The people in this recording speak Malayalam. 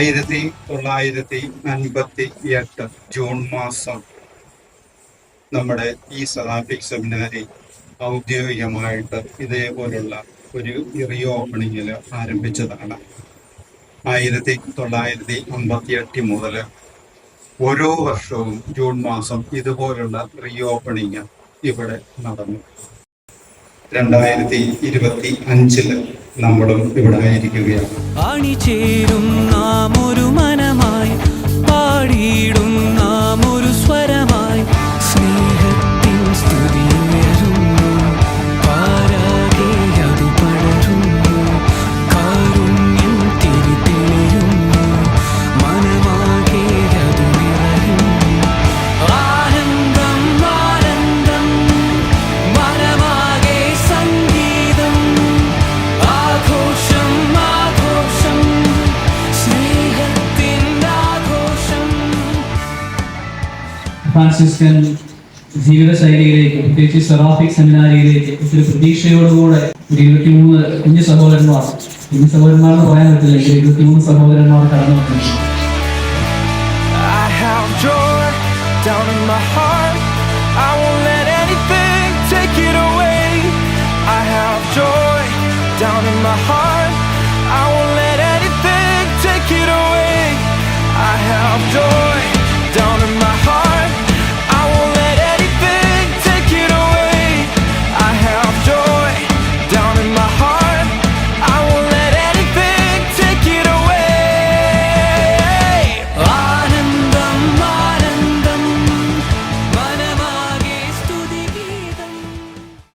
1958 ജൂൺ മാസം നമ്മുടെ ഈ സദാഫിക് സെമിനാരി ഔദ്യോഗികമായിട്ട് ഇതേപോലുള്ള ഒരു റീ ഓപ്പണിങ്ങിൽ ആരംഭിച്ചതാണ്. 1958 മുതൽ ഓരോ വർഷവും ജൂൺ മാസം ഇതുപോലുള്ള റീ ഓപ്പണിങ് ഇവിടെ നടന്നു. 2025 നമ്മളും ഇവിടെ ആയിരിക്കുകയാണ്. അണിചേരും നാം ഒരു മനമായി, പാടിയിടും നാം ഒരു സ്വരമായി, സ്നേഹത്തിൻ സ്തുതി ഉയരുന്നു, പാരാകെ അത് പടരുന്നു, കാരുണ്യം തിരിതെളിയുന്നു, മനമാകെ അത് നിറയുന്നു. ആനന്ദം ആനന്ദം മനമാകെ സംഗീതം, ആഘോഷം ആഘോഷം സ്നേഹത്തിൻ ആഘോഷം. ഫ്രാൻസിസ്കൻ ജീവിതശൈലിയിലേക്ക്, പ്രത്യേകിച്ച് സെറാഫിക് സെമിനാരിയിലേക്ക് ഒത്തിരി പ്രതീക്ഷയോടുകൂടെ ഒരു 23 കുഞ്ഞു സഹോദരന്മാരെന്ന് പറയാൻ പറ്റില്ല, 23 സഹോദരന്മാർ കടന്നു വന്നിട്ടുണ്ട്. I have joy down in my heart.